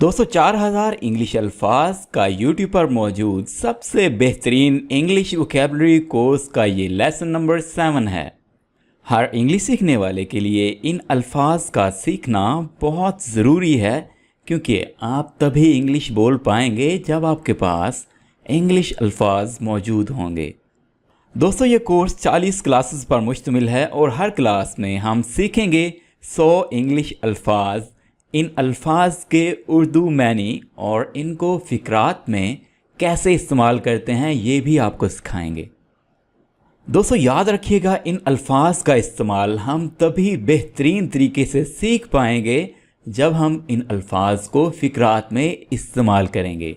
दोस्तों 4000 इंग्लिश अल्फाज का यूट्यूब पर मौजूद सबसे बेहतरीन इंग्लिश वोकैबुलरी कोर्स का ये लेसन नंबर 7 है। हर इंग्लिश सीखने वाले के लिए इन अल्फाज का सीखना बहुत ज़रूरी है, क्योंकि आप तभी इंग्लिश बोल पाएंगे जब आपके पास इंग्लिश अल्फाज मौजूद होंगे। दोस्तों ये कोर्स 40 क्लासेस पर मुश्तमिल है और हर क्लास में हम सीखेंगे 100 इंग्लिश अल्फाज। इन अल्फाज के उर्दू मैनी और इनको फ़िक्रात में कैसे इस्तेमाल करते हैं ये भी आपको सिखाएंगे। दोस्तों याद रखिएगा, इन अल्फाज का इस्तेमाल हम तभी बेहतरीन तरीके से सीख पाएंगे जब हम इन अल्फाज को फ़िक्रात में इस्तेमाल करेंगे।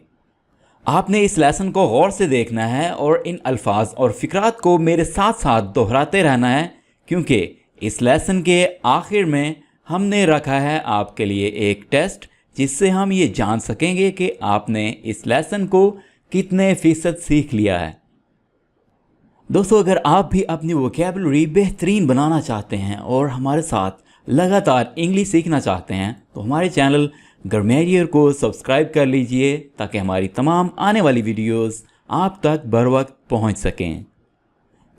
आपने इस लेसन को गौर से देखना है और इन अल्फाज और फ़िक्रात को मेरे साथ साथ दोहराते रहना है, क्योंकि इस लेसन के आखिर में हमने रखा है आपके लिए एक टेस्ट, जिससे हम ये जान सकेंगे कि आपने इस लेसन को कितने फ़ीसद सीख लिया है। दोस्तों अगर आप भी अपनी वोकैबुलरी बेहतरीन बनाना चाहते हैं और हमारे साथ लगातार इंग्लिश सीखना चाहते हैं तो हमारे चैनल ग्रामरियर को सब्सक्राइब कर लीजिए, ताकि हमारी तमाम आने वाली वीडियोस आप तक बर वक्त पहुँच सकें।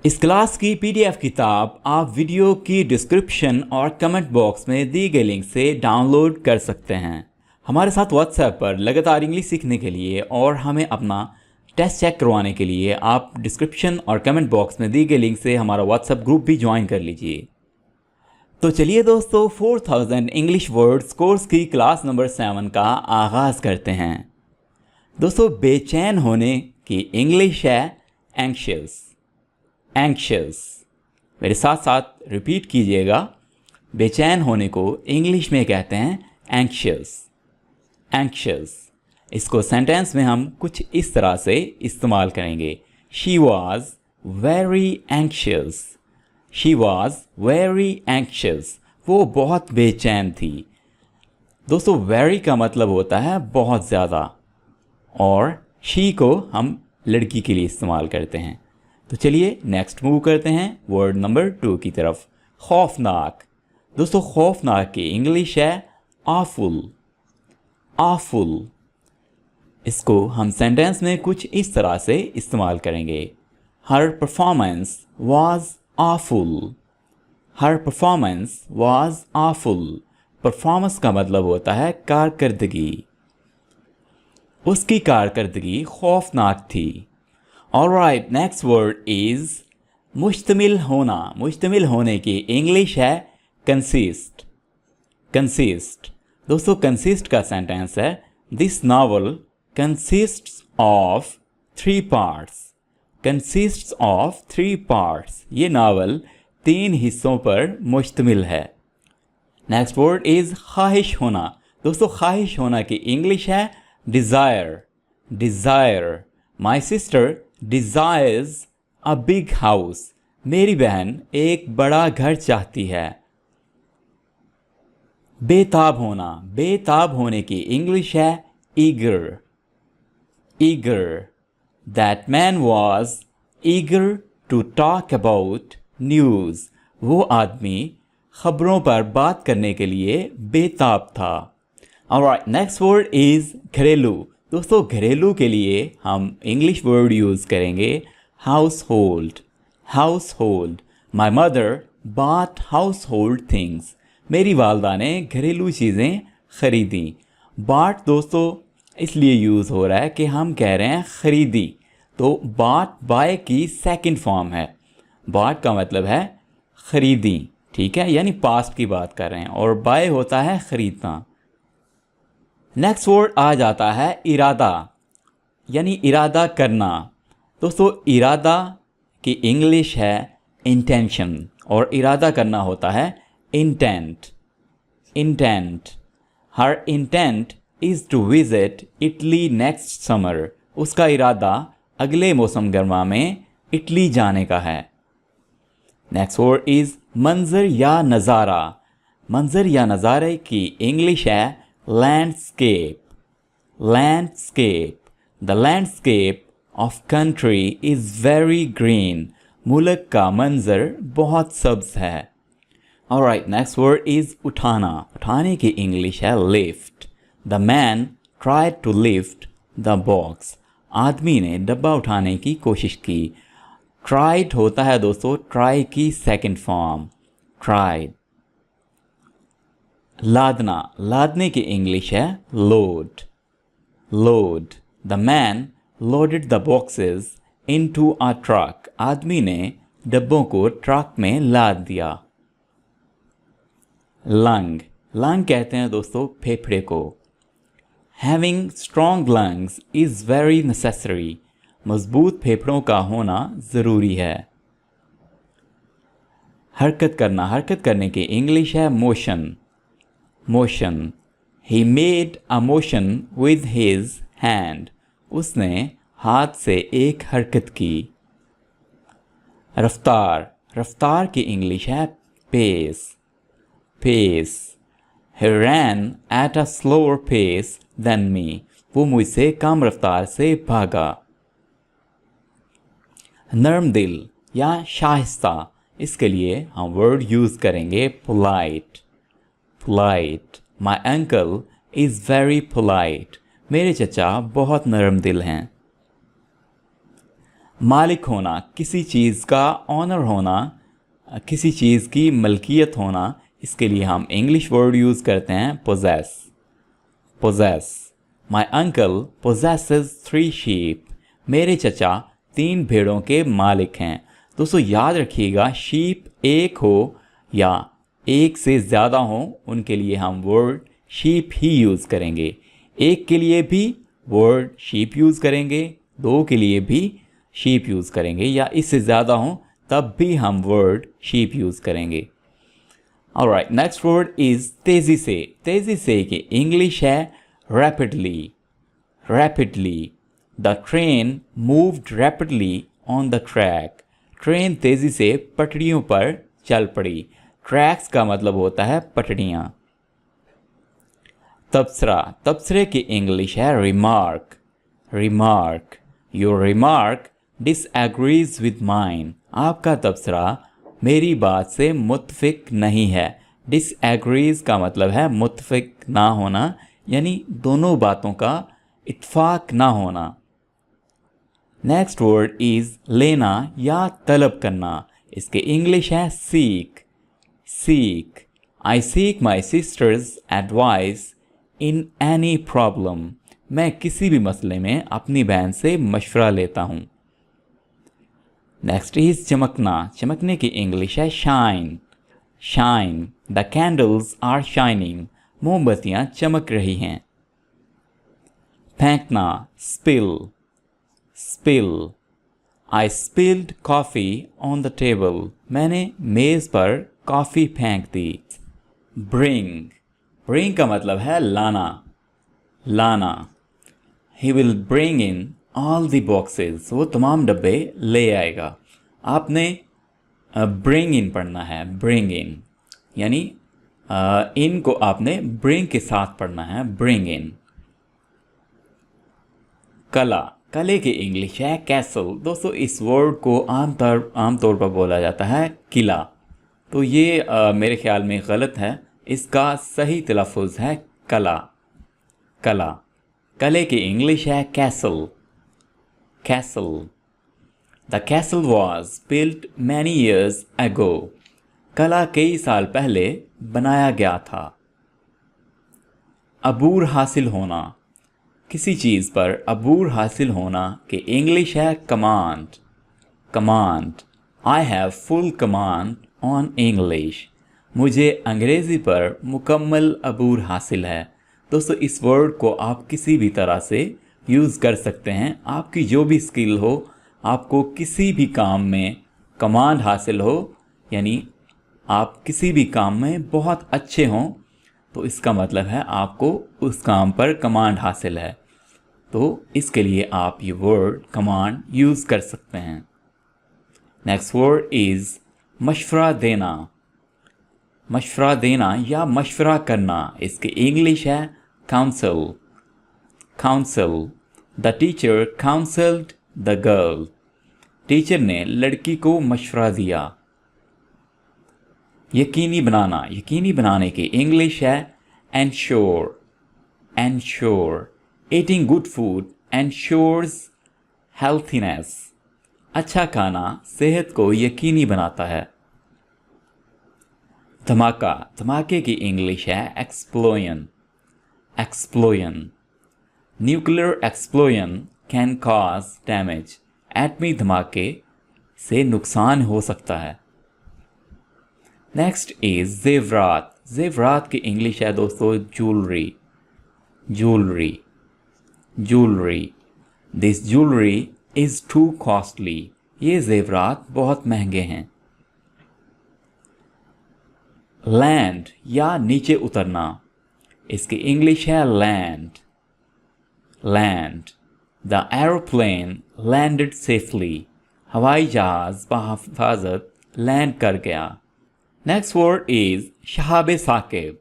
इस क्लास की PDF किताब आप वीडियो की डिस्क्रिप्शन और कमेंट बॉक्स में दी गई लिंक से डाउनलोड कर सकते हैं। हमारे साथ व्हाट्सएप पर लगातार इंग्लिश सीखने के लिए और हमें अपना टेस्ट चेक करवाने के लिए आप डिस्क्रिप्शन और कमेंट बॉक्स में दी गई लिंक से हमारा व्हाट्सएप ग्रुप भी ज्वाइन कर लीजिए। तो चलिए दोस्तों 4000 इंग्लिश वर्ड्स कोर्स की क्लास नंबर 7 का आगाज़ करते हैं। दोस्तों बेचैन होने की इंग्लिश है एंक्शियस। एंक्शियस, मेरे साथ साथ रिपीट कीजिएगा। बेचैन होने को इंग्लिश में कहते हैं एंक्शियस। एंक्शियस, इसको सेंटेंस में हम कुछ इस तरह से इस्तेमाल करेंगे। She was very anxious. She was very anxious, वो बहुत बेचैन थी। दोस्तों वेरी का मतलब होता है बहुत ज़्यादा, और शी को हम लड़की के लिए इस्तेमाल करते हैं। तो चलिए नेक्स्ट मूव करते हैं वर्ड नंबर 2 की तरफ। खौफनाक। दोस्तों खौफनाक की इंग्लिश है awful। awful, इसको हम सेंटेंस में कुछ इस तरह से इस्तेमाल करेंगे। हर performance was awful। Her performance was awful। Performance का मतलब होता है कारकर्दगी। उसकी कारकर्दगी खौफनाक थी। ऑलराइट, नेक्स्ट वर्ड इज़ मुश्तमिल होना। मुश्तमिल होने की इंग्लिश है कंसिस्ट। कंसिस्ट, दोस्तों कंसिस्ट का सेंटेंस है this novel consists of 3 parts. Consists of 3 parts, ये नावल 3 हिस्सों पर मुश्तमिल है। नेक्स्ट वर्ड इज़ ख्वाहिश होना। दोस्तों ख्वाहिश होना की इंग्लिश है desire. Desire, my sister desires a big house. मेरी बहन एक बड़ा घर चाहती है। बेताब होना। बेताब होने की इंग्लिश है eager. Eager, that man was eager to talk about news. वो आदमी खबरों पर बात करने के लिए बेताब था। ऑलराइट, नेक्स्ट वर्ड इज़ घरेलू। दोस्तों घरेलू के लिए हम इंग्लिश वर्ड यूज़ करेंगे household. Household, my mother bought household things. मेरी वालदा ने घरेलू चीज़ें ख़रीदी। बॉट दोस्तों इसलिए यूज़ हो रहा है कि हम कह रहे हैं ख़रीदी, तो बॉट बाय की सेकंड फॉर्म है। बॉट का मतलब है ख़रीदी, ठीक है, यानी पास्ट की बात कर रहे हैं, और बाय होता है ख़रीदना। नेक्स्ट वर्ड आ जाता है इरादा, यानी इरादा करना। दोस्तों इरादा की इंग्लिश है इंटेंशन, और इरादा करना होता है intent. Intent, her intent is to visit Italy next summer. उसका इरादा अगले मौसम गर्मा में इटली जाने का है। नेक्स्ट वर्ड इज़ मंजर या नज़ारा। मंजर या नज़ारे की इंग्लिश है landscape। landscape, the landscape of country is very green। मुल्क का मंजर बहुत सब्ज है। Alright, next word is उठाना। उठाने की इंग्लिश है lift। The man tried to lift the box. आदमी ने डब्बा उठाने की कोशिश की। tried होता है दोस्तों try की सेकंड फॉर्म, tried। लादना, लादने की इंग्लिश है load, load। The man loaded the boxes into a truck. आदमी ने डब्बों को ट्रक में लाद दिया। लंग, लंग कहते हैं दोस्तों फेफड़े को। Having strong lungs is very necessary. मजबूत फेफड़ों का होना ज़रूरी है। हरकत करना, हरकत करने की इंग्लिश है motion, motion। He made a motion with his hand. उसने हाथ से एक हरकत की। रफ्तार, रफ्तार की इंग्लिश है pace, pace। He ran at a slower pace than me. वो मुझसे कम रफ्तार से भागा। नरम दिल या शाइस्ता, इसके लिए हम वर्ड यूज़ करेंगे polite, polite। My uncle is very polite. मेरे चचा बहुत नरम दिल हैं। मालिक होना, किसी चीज़ का ऑनर होना, किसी चीज़ की मलकियत होना, इसके लिए हम इंग्लिश वर्ड यूज़ करते हैं possess, possess। My uncle possesses 3 sheep. मेरे चचा 3 भेड़ों के मालिक हैं। दोस्तों याद रखिएगा, शीप एक हो या एक से ज़्यादा हो, उनके लिए हम वर्ड शीप ही यूज़ करेंगे। एक के लिए भी वर्ड शीप यूज़ करेंगे, 2 के लिए भी शीप यूज़ करेंगे, या इससे ज़्यादा हो तब भी हम वर्ड शीप यूज़ करेंगे। ऑलराइट, नेक्स्ट वर्ड इज़ तेज़ी से। तेज़ी से की इंग्लिश है rapidly, rapidly। The train moved rapidly on the track. Train तेज़ी से पटरियों पर चल पड़ी। ट्रैक्स का मतलब होता है पटरियाँ। तबसरा, तबसरे की इंग्लिश है remark, remark। Your remark disagrees with mine. आपका तबसरा मेरी बात से मुत्फिक नहीं है। disagrees का मतलब है मुत्फिक ना होना, यानी दोनों बातों का इत्फाक ना होना। नेक्स्ट वर्ड इज़ लेना या तलब करना। इसके इंग्लिश है seek, seek। I seek my sister's advice in any problem. मैं किसी भी मसले में अपनी बहन से मशवरा लेता हूँ। नेक्स्ट इज चमकना, चमकने की इंग्लिश है shine, shine. The candles are shining. मोमबत्तियाँ चमक रही हैं। फेंकना, spill, spill. I spilled coffee on the table. मैंने मेज़ पर कॉफ़ी फेंक दी। ब्रिंग, ब्रिंग का मतलब है लाना, लाना। He will bring in all the boxes. वो तमाम डब्बे ले आएगा। आपने bring in पढ़ना है, bring in, यानी in को आपने bring के साथ पढ़ना है, bring in। कला, कले की इंग्लिश है castle। दोस्तों इस वर्ड को आमतौर पर बोला जाता है किला, तो ये मेरे ख्याल में गलत है। इसका सही तलफ़ुज़ है कला, कला। कले की इंग्लिश है castle, castle. The castle was built many years ago. कला कई साल पहले बनाया गया था। अबूर हासिल होना, किसी चीज़ पर अबूर हासिल होना की इंग्लिश है command, command. I have full command on English. मुझे अंग्रेज़ी पर मुकम्मल अबूर हासिल है। दोस्तों इस वर्ड को आप किसी भी तरह से यूज़ कर सकते हैं। आपकी जो भी स्किल हो, आपको किसी भी काम में कमांड हासिल हो, यानी आप किसी भी काम में बहुत अच्छे हों, तो इसका मतलब है आपको उस काम पर कमांड हासिल है। तो इसके लिए आप ये वर्ड कमांड यूज़ कर सकते हैं। नेक्स्ट वर्ड इज़ मशवरा देना, मशवरा देना या मशवरा करना। इसकी इंग्लिश है counsel, counsel। The teacher counseled the girl. Teacher ने लड़की को मशवरा दिया। यकीनी बनाना, यकीनी बनाने की इंग्लिश है ensure, ensure। Eating good food ensures healthiness. अच्छा खाना सेहत को यकीनी बनाता है. धमाका, धमाके की इंग्लिश है explosion. Explosion. Nuclear explosion can cause damage. एटमी धमाके से नुकसान हो सकता है. नेक्स्ट इज जेवरात. जेवरात की इंग्लिश है दोस्तों jewellery. Jewellery. Jewellery. This jewellery is to costly. ये जेवरात बहुत महंगे हैं. लैंड या नीचे उतरना, इसकी इंग्लिश है land. Land. The aeroplane landed safely. हवाई जहाज बहिफाजत लैंड कर गया. नेक्स्ट वर्ड इज शहाब साकिब.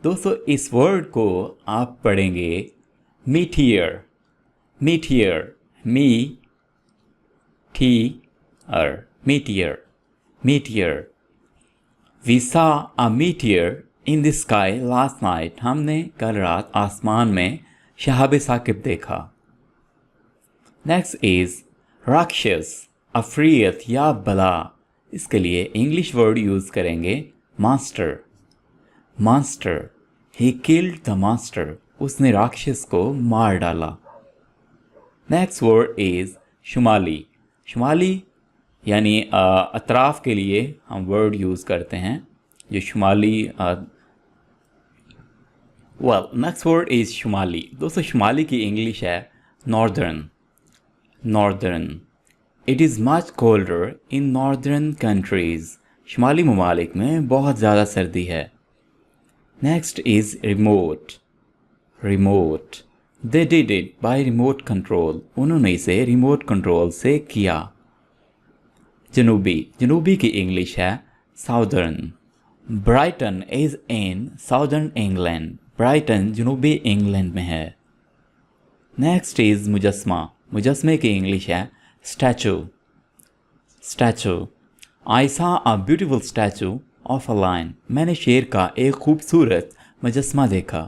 दोस्तों इस वर्ड को आप पढ़ेंगे meteor. Meteor. Meteor. Meteor. Meteor. We saw a meteor in the sky last night. हमने कल रात आसमान में शहाब साकिब देखा. नेक्स्ट इज राक्षस, अफरीत या बला. इसके लिए इंग्लिश वर्ड यूज़ करेंगे master. Master. He killed the master. उसने राक्षस को मार डाला. नेक्स्ट वर्ड इज शुमाली. शुमाली यानी अतराफ़ के लिए हम वर्ड यूज़ करते हैं जो शुमाली. नेक्स्ट वर्ड इज़ शुमाली. दोस्तों शुमाली की इंग्लिश है northern. Northern. It is much colder in northern countries. शुमाली ममालिक में बहुत ज़्यादा सर्दी है. Next is remote. Remote. They did it by remote control. उन्होंने इसे रिमोट कंट्रोल से किया. जनूबी. जनूबी की इंग्लिश है southern. Brighton is in southern England. Brighton जनूबी इंग्लैंड में है. नेक्स्ट इज़ मुजस्मा. मुजस्मे की इंग्लिश है statue. Statue. I saw a beautiful statue of a lion. मैंने शेर का एक खूबसूरत मुजस्मा देखा.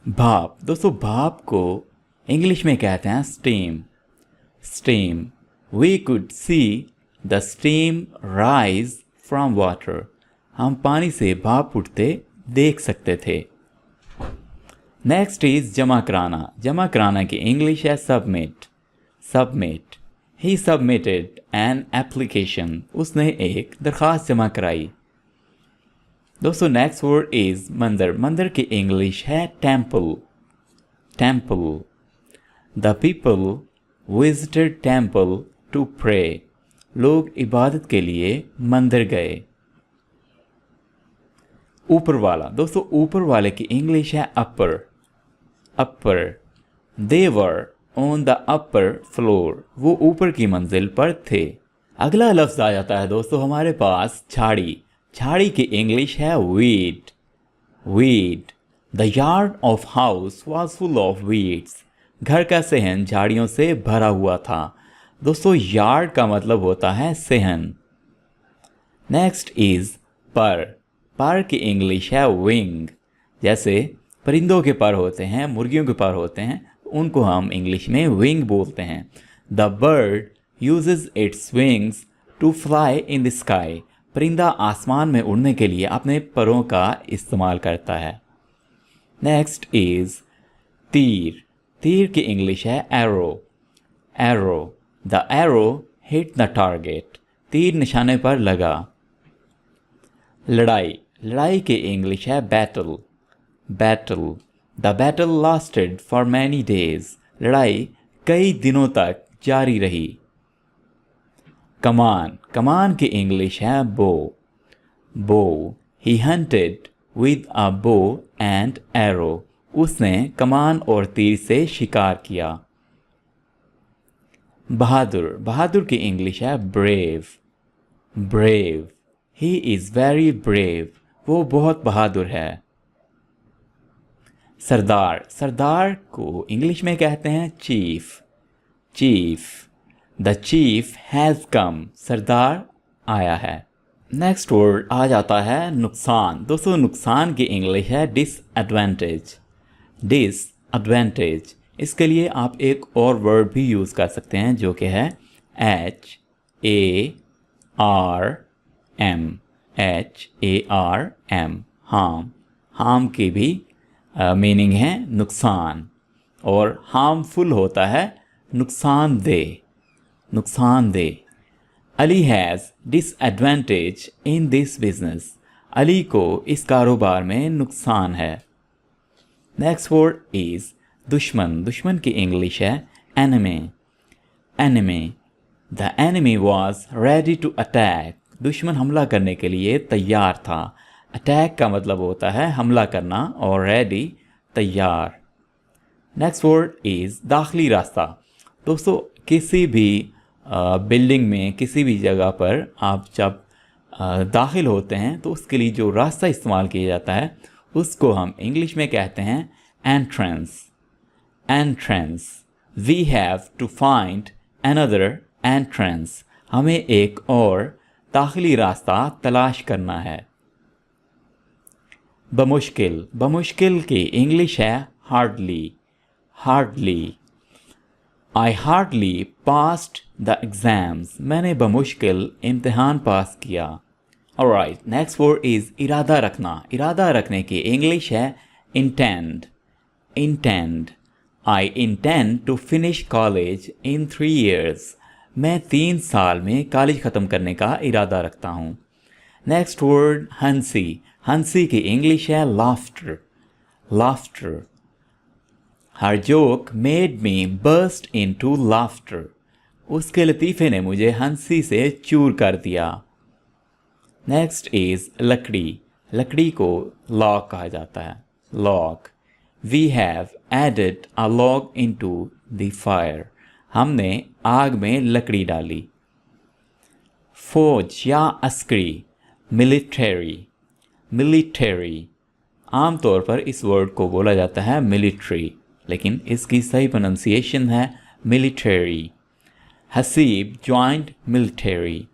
भाप. दोस्तों भाप को इंग्लिश में कहते हैं steam. Steam. We could see the steam rise from water. हम पानी से भाप उठते देख सकते थे. नेक्स्ट इज जमा कराना. जमा कराना की इंग्लिश है submit. Submit. He submitted an application. उसने एक दरख्वास्त जमा कराई. दोस्तों नेक्स्ट वर्ड इज मंदिर. मंदिर की इंग्लिश है temple. Temple. The people visited temple to pray. लोग इबादत के लिए मंदिर गए. ऊपर वाला. दोस्तों ऊपर वाले की इंग्लिश है upper. Upper. They were on the upper floor. वो ऊपर की मंजिल पर थे. अगला लफ्ज आ जाता है दोस्तों हमारे पास झाड़ी. झाड़ी की इंग्लिश है weed. Weed. The yard of house was full of weeds. घर का सहन झाड़ियों से भरा हुआ था. दोस्तों यार्ड का मतलब होता है सहन. नेक्स्ट इज पर. पर की इंग्लिश है विंग. जैसे परिंदों के पर होते हैं, मुर्गियों के पर होते हैं, उनको हम इंग्लिश में विंग बोलते हैं. The bird uses its wings to fly in the sky. परिंदा आसमान में उड़ने के लिए अपने परों का इस्तेमाल करता है. नेक्स्ट इज तीर. तीर की इंग्लिश है arrow. Arrow. The arrow hit the target. तीर निशाने पर लगा. लड़ाई. लड़ाई की इंग्लिश है battle. Battle. The battle lasted for many days. लड़ाई कई दिनों तक जारी रही. कमान. कमान की इंग्लिश है बो. बो. ही hunted with a bow and arrow. उसने कमान और तीर से शिकार किया. बहादुर. बहादुर की इंग्लिश है brave. Brave. He is very brave. वो बहुत बहादुर है. सरदार. सरदार को इंग्लिश में कहते हैं chief. Chief. The chief has come. सरदार आया है. नेक्स्ट वर्ड आ जाता है नुकसान. दोस्तों नुकसान की इंग्लिश है डिसएडवांटेज. डिस एडवांटेज, इसके लिए आप एक और वर्ड भी यूज़ कर सकते हैं जो कि है HARM, HARM, हार्म। हार्म की भी मीनिंग है नुकसान, और हार्मफुल होता है नुकसानदेह, नुकसानदेह। Ali has disadvantage in this business, Ali को इस कारोबार में नुकसान है। नेक्स्ट वर्ड इज़ दुश्मन, दुश्मन की इंग्लिश है enemy, enemy. The enemy was ready to attack, दुश्मन हमला करने के लिए तैयार था। अटैक का मतलब होता है हमला करना, और रेडी तैयार। नेक्स्ट वर्ड इज़ दाखिली रास्ता। दोस्तों किसी भी बिल्डिंग में, किसी भी जगह पर आप जब दाखिल होते हैं तो उसके लिए जो रास्ता इस्तेमाल किया जाता है उसको हम इंग्लिश में कहते हैं entrance, entrance. We have to find another entrance, हमें एक और दाखिली रास्ता तलाश करना है। बमुश्किल, बमुश्किल की इंग्लिश है hardly, hardly. I hardly passed the exams, मैंने बमुश्किल इम्तिहान पास किया। ऑलराइट, नेक्स्ट वर्ड इज़ इरादा रखना, इरादा रखने की इंग्लिश है intend, intend. I intend to finish college in 3 years, मैं 3 साल में कॉलेज ख़त्म करने का इरादा रखता हूँ। नेक्स्ट वर्ड हंसी, हंसी की इंग्लिश है laughter, laughter. Her joke made me burst into laughter, उसके लतीफ़े ने मुझे हंसी से चूर कर दिया। नेक्स्ट इज़ लकड़ी, लकड़ी को लॉग कहा जाता है, log. We have added a log into the fire, हमने आग में लकड़ी डाली। फौज या अस्करी, मिलिट्री, मिलिट्री। आमतौर पर इस वर्ड को बोला जाता है मिलिट्री, लेकिन इसकी सही प्रोनंसिएशन है military. Haseeb joint military,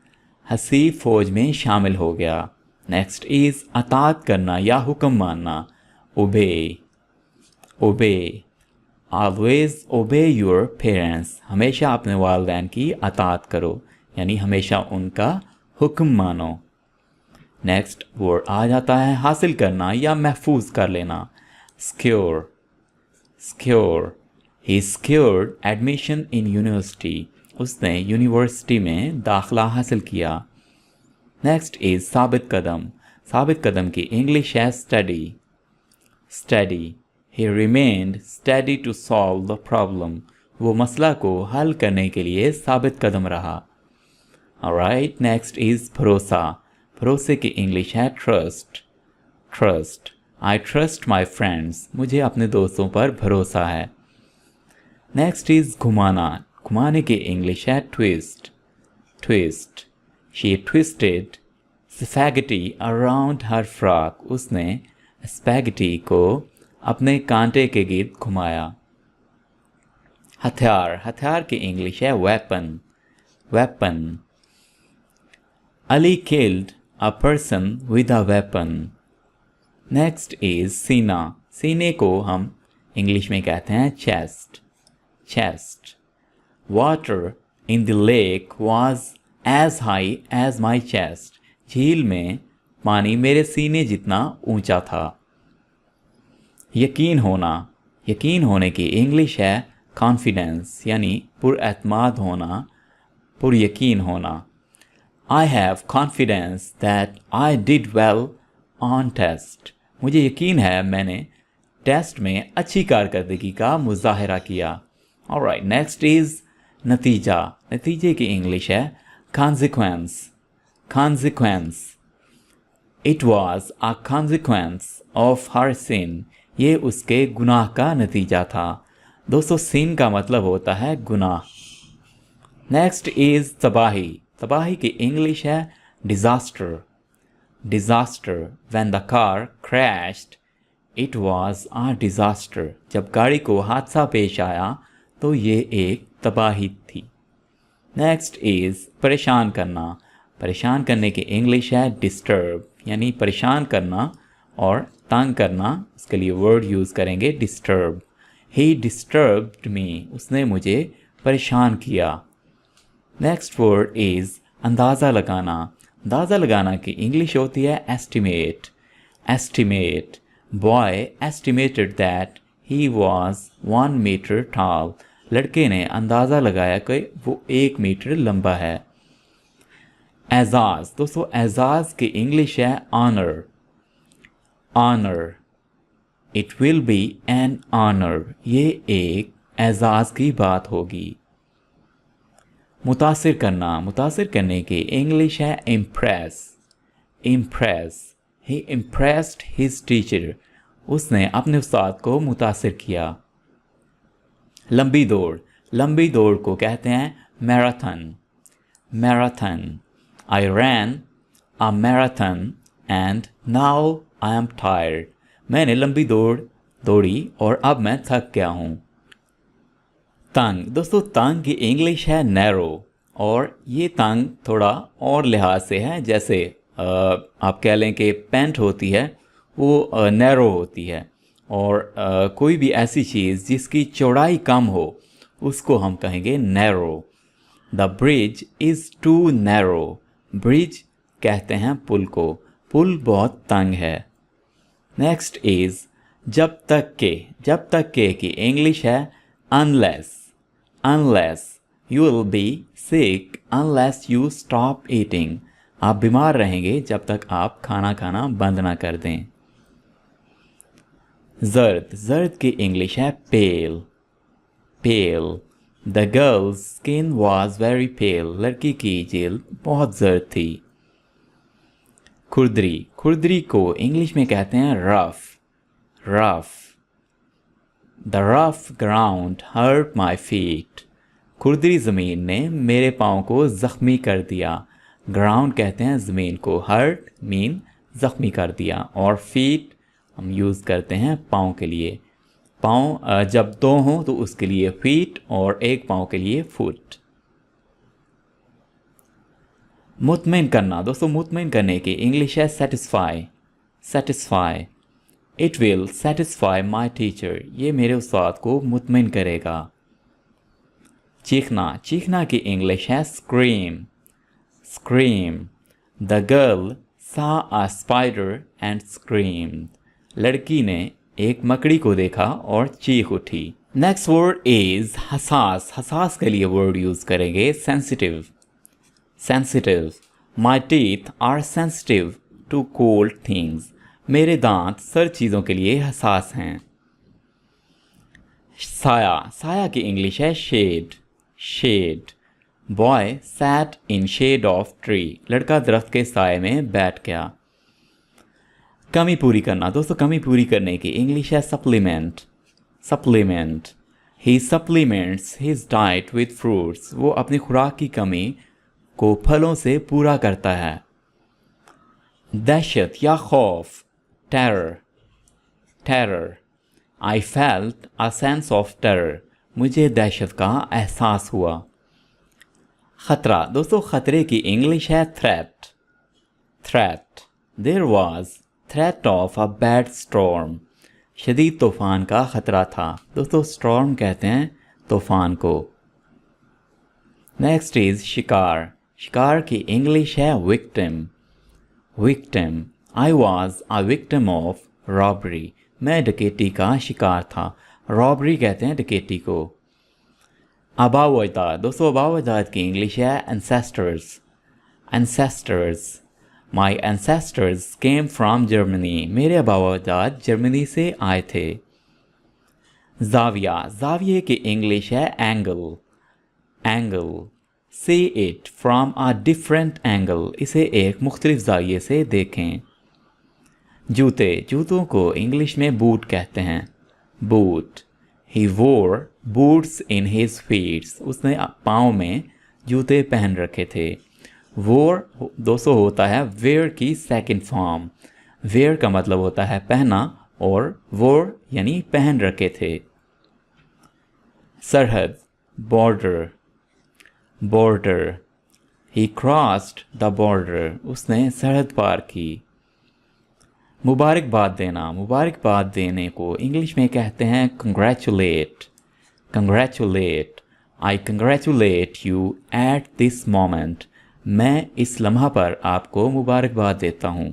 Haseeb फौज में शामिल हो गया। नेक्स्ट इज़ अतात करना या हुक्म मानना, ओबे, ओबे। ऑलवेज ओबे योर पेरेंट्स, हमेशा अपने वालिदैन की अतात करो, यानी हमेशा उनका हुक्म मानो। नेक्स्ट वर्ड आ जाता है हासिल करना या महफूज कर लेना, secure, secure. He secured admission in university, उसने यूनिवर्सिटी में दाखिला हासिल किया। नेक्स्ट इज़ साबित कदम, साबित कदम की इंग्लिश है study, study. He remained study to solve the problem, वो मसला को हल करने के लिए साबित कदम रहा। ऑलराइट, नेक्स्ट इज़ भरोसा, भरोसे की इंग्लिश है trust, trust. I trust my friends, मुझे अपने दोस्तों पर भरोसा है। नेक्स्ट इज़ घुमाना, घुमाने की इंग्लिश है twist, twist. She twisted spaghetti around her frock, उसने स्पैगेटी को अपने कांटे के गिर्द घुमाया। हथियार, हथियार की इंग्लिश है weapon, weapon. Ali killed a person with a weapon. Next is सीना, सीने को हम इंग्लिश में कहते हैं chest, chest. Water in the lake was as high as my chest, झील में पानी मेरे सीने जितना ऊंचा था। यकीन होना, यकीन होने की इंग्लिश है कॉन्फिडेंस, यानी पुरएतमाद होना, पुरयकीन होना। I have confidence that I did well on test, मुझे यकीन है मैंने टेस्ट में अच्छी कारकर्दगी का मुजाहरा किया। ऑलराइट, नेक्स्ट इज़ नतीजा, नतीजे की इंग्लिश है consequence, consequence। It was a consequence of her sin, ये उसके गुनाह का नतीजा था। दोस्तों sin का मतलब होता है गुनाह। नेक्स्ट इज़ तबाही, तबाही की इंग्लिश है disaster, disaster। When the car crashed, it was a disaster, जब गाड़ी को हादसा पेश आया तो ये एक तबाही थी। नेक्स्ट इज़ परेशान करना, परेशान करने की इंग्लिश है डिस्टर्ब, यानी परेशान करना और तंग करना, इसके लिए वर्ड यूज़ करेंगे डिस्टर्ब। ही डिस्टर्ब्ड मी, उसने मुझे परेशान किया। नेक्स्ट वर्ड इज़ अंदाज़ा लगाना। अंदाज़ा लगाना की इंग्लिश होती है estimate. Estimate, boy estimated that he was 1 metre tall, लड़के ने अंदाज़ा लगाया कि वो 1 मीटर लंबा है। एजाज़, दोस्तों एजाज़ की इंग्लिश है honour. Honour, it will be an honour, ये एक एजाज़ की बात होगी। मुतासिर करना, मुतासिर करने की इंग्लिश है इम्प्रेस। इम्प्रेस, ही इम्प्रेस्ड हिज टीचर, उसने अपने उस्ताद को मुतासिर किया। लंबी दौड़, लंबी दौड़ को कहते हैं marathon. Marathon, I ran a marathon and now I am tired, मैंने लंबी दौड़ दौड़ी और अब मैं थक गया हूँ। तंग, दोस्तों तंग की इंग्लिश है नैरो, और ये तंग थोड़ा और लिहाज से है, जैसे आप कह लें कि पैंट होती है वो नैरो होती है, और कोई भी ऐसी चीज़ जिसकी चौड़ाई कम हो उसको हम कहेंगे narrow. The bridge is too narrow, bridge कहते हैं पुल को, पुल बहुत तंग है। नेक्स्ट इज़ जब तक के, जब तक के की इंग्लिश है unless. Unless, you will be sick unless you stop eating, आप बीमार रहेंगे जब तक आप खाना खाना बंद ना कर दें। जर्द, जर्द की इंग्लिश है pale. Pale, the girl's skin was very pale, लड़की की जेल बहुत जर्द थी। खुरदरी, खुरदरी को इंग्लिश में कहते हैं rough. Rough, the rough ground hurt my feet, खुरदरी ज़मीन ने मेरे पाँव को ज़ख्मी कर दिया। ग्राउंड कहते हैं ज़मीन को, हर्ट मीन ज़ख्मी कर दिया, और फीट हम यूज़ करते हैं पाँव के लिए। पाँव जब दो हों तो उसके लिए फीट और एक पाँव के लिए फुट। मुतमिन करना, दोस्तों मुतमिन करने की इंग्लिश है satisfy. Satisfy, it will satisfy my teacher, ये मेरे उस्ताद को मुतमिन करेगा। चीखना, चीखना की इंग्लिश है स्क्रीम। स्क्रीम, द गर्ल सा अ स्पाइडर एंड स्क्रीम, लड़की ने एक मकड़ी को देखा और चीख उठी। नेक्स्ट वर्ड इज हसास। हसास के लिए वर्ड यूज़ करेंगे sensitive. Sensitive, my teeth are sensitive to cold things, मेरे दांत सर्द चीज़ों के लिए हसास हैं। साया, साया की इंग्लिश है shade. Shade, boy sat in shade of tree, लड़का दरख्त के साए में बैठ गया। कमी पूरी करना, दोस्तों कमी पूरी करने की इंग्लिश है supplement. Supplement, he supplements his diet with fruits, वो अपनी खुराक की कमी को फलों से पूरा करता है। दहशत या खौफ, terror. Terror, I felt a sense of terror, मुझे दहशत का एहसास हुआ। खतरा, दोस्तों खतरे की इंग्लिश है threat. Threat, there was threat of a bad storm, शदीद तूफ़ान का ख़तरा था। दोस्तों स्टॉर्म कहते हैं तूफ़ान को। नेक्स्ट इज़ शिकार। शिकार की इंग्लिश है victim. Victim, I was a victim of robbery, मैं डकैती का शिकार था। रॉबरी कहते हैं डकैती को। आबाओ अजदाद, दोस्तों आबाओ अजदाद की इंग्लिश है ancestors. Ancestors, my ancestors came from Germany, मेरे आबाओ अजदाद जर्मनी से आए थे। जाविया, जाविये की इंग्लिश है angle. Angle, see it from a different angle, इसे एक मुख्तलिफ जाविये से देखें। जूते, जूतों को इंग्लिश में बूट कहते हैं। बूट, ही वोर बूट्स इन हिज फीट्स, उसने पाँव में जूते पहन रखे थे। वोर दोस्तों होता है वेयर की सेकंड फॉर्म। वेयर का मतलब होता है पहना और वोर यानी पहन रखे थे। सरहद, border. Border, he crossed the border, उसने सरहद पार की। मुबारकबाद देना, मुबारकबाद देने को इंग्लिश में कहते हैं congratulate. Congratulate, I congratulate you at this moment. मैं इस लम्हा पर आपको मुबारकबाद देता हूँ।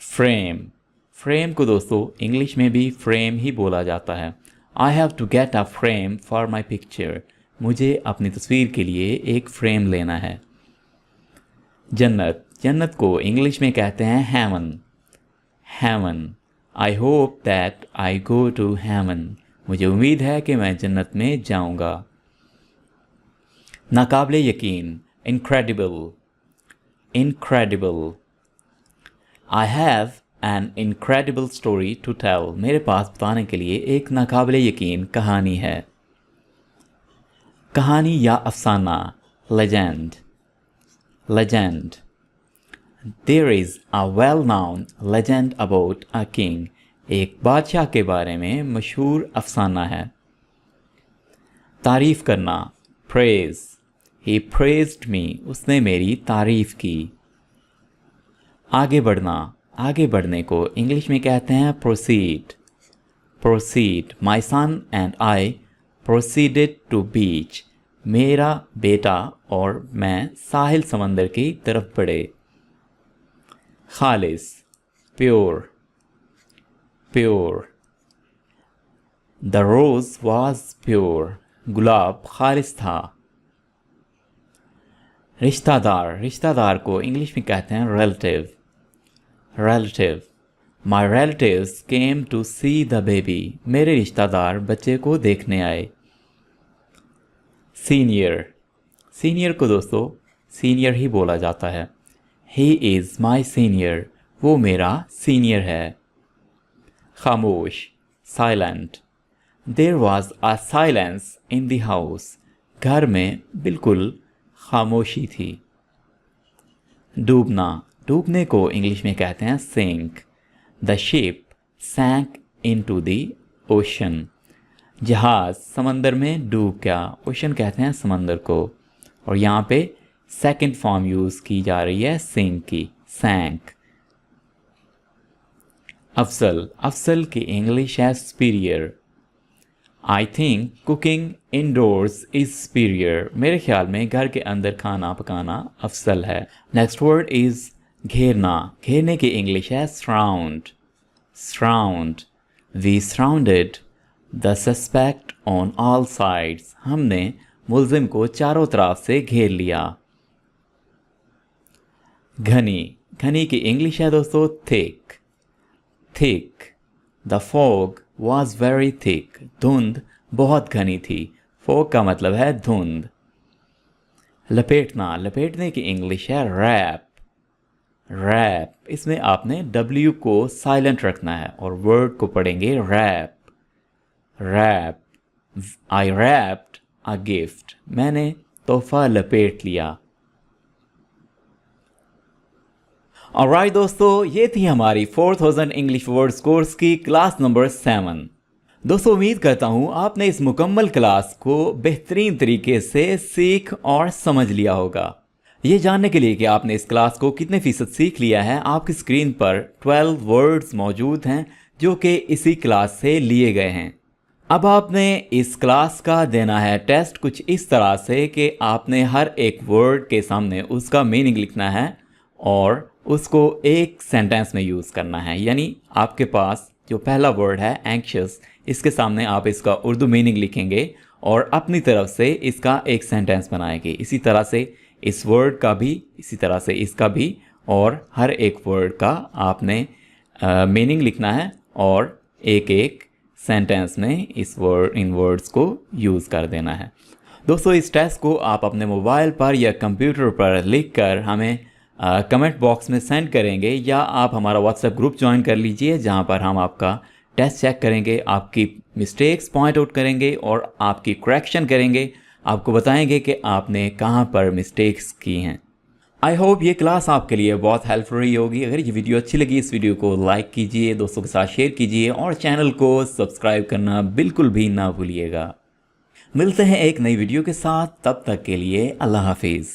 फ्रेम, फ्रेम को दोस्तों इंग्लिश में भी फ्रेम ही बोला जाता है। I have to get a frame for my picture. मुझे अपनी तस्वीर के लिए एक फ्रेम लेना है। जन्नत, जन्नत को इंग्लिश में कहते हैं heaven. Heaven, I hope that I go to heaven. मुझे उम्मीद है कि मैं जन्नत में जाऊंगा। नाकाबिले यकीन, incredible. Incredible, I have an incredible story to tell. मेरे पास बताने के लिए एक नाकाबिले यकीन कहानी है। कहानी या अफसाना, legend. Legend, there is a well known legend about a king. एक बादशाह के बारे में मशहूर अफसाना है। तारीफ़ करना, प्रेज़। ही प्रेज्ड मी, उसने मेरी तारीफ़ की। आगे बढ़ना, आगे बढ़ने को इंग्लिश में कहते हैं proceed. Proceed, my son and I proceeded to beach. मेरा बेटा और मैं साहिल समंदर की तरफ बढ़े। खालिस, pure. Pure, the rose was pure. गुलाब खालिस था। रिश्तेदार, रिश्तेदार को इंग्लिश में कहते हैं relative. Relative, my relatives came to see the baby. मेरे रिश्तेदार बच्चे को देखने आए। सीनियर, सीनियर को दोस्तों सीनियर ही बोला जाता है। ही इज़ माई सीनियर, वो मेरा सीनियर है। खामोश, silent. There was a silence in the house. घर में बिल्कुल खामोशी थी। डूबना, डूबने को इंग्लिश में कहते हैं sink. The ship sank into the ocean. जहाज़ समंदर में डूब गया। ओशन कहते हैं समंदर को। और यहाँ पे सेकंड फॉर्म यूज़ की जा रही है सिंक की, सैंक। अफसल, अफसल की इंग्लिश है superior. I think cooking indoors is superior. मेरे ख्याल में घर के अंदर खाना पकाना अफसल है। नेक्स्ट वर्ड इज घेरना। घेरने की इंग्लिश है surround. Surround, we surrounded the suspect on all sides. हमने मुल्जिम को चारों तरफ से घेर लिया। घनी, घनी की इंग्लिश है दोस्तों thick. Thick, the fog was very thick. धुंध बहुत घनी थी। फॉग का मतलब है धुंध। लपेटना, लपेटने की इंग्लिश है रैप। रैप, इसमें आपने W को साइलेंट रखना है और वर्ड को पढ़ेंगे wrap. Wrap, I wrapped a gift. मैंने तोहफा लपेट लिया। ऑलराइट दोस्तों, ये थी हमारी 4000 इंग्लिश वर्ड्स कोर्स की क्लास नंबर 7। दोस्तों उम्मीद करता हूँ आपने इस मुकम्मल क्लास को बेहतरीन तरीके से सीख और समझ लिया होगा। ये जानने के लिए कि आपने इस क्लास को कितने फ़ीसद सीख लिया है, आपकी स्क्रीन पर 12 वर्ड्स मौजूद हैं जो कि इसी क्लास से लिए गए हैं। अब आपने इस क्लास का देना है टेस्ट कुछ इस तरह से कि आपने हर एक वर्ड के सामने उसका मीनिंग लिखना है और उसको एक सेंटेंस में यूज़ करना है। यानी आपके पास जो पहला वर्ड है एंक्शस, इसके सामने आप इसका उर्दू मीनिंग लिखेंगे और अपनी तरफ से इसका एक सेंटेंस बनाएंगे। इसी तरह से इस वर्ड का भी, इसी तरह से इसका भी, और हर एक वर्ड का आपने मीनिंग लिखना है और एक एक सेंटेंस में इन वर्ड्स को यूज़ कर देना है। दोस्तों इस टेस्ट को आप अपने मोबाइल पर या कंप्यूटर पर लिख कर हमें कमेंट बॉक्स में सेंड करेंगे, या आप हमारा व्हाट्सएप ग्रुप ज्वाइन कर लीजिए जहां पर हम आपका टेस्ट चेक करेंगे, आपकी मिस्टेक्स पॉइंट आउट करेंगे और आपकी करेक्शन करेंगे, आपको बताएंगे कि आपने कहां पर मिस्टेक्स की हैं। आई होप ये क्लास आपके लिए बहुत हेल्पफुल रही होगी। अगर ये वीडियो अच्छी लगी इस वीडियो को लाइक कीजिए, दोस्तों के साथ शेयर कीजिए और चैनल को सब्सक्राइब करना बिल्कुल भी ना भूलिएगा। मिलते हैं एक नई वीडियो के साथ, तब तक के लिए अल्लाह हाफिज़।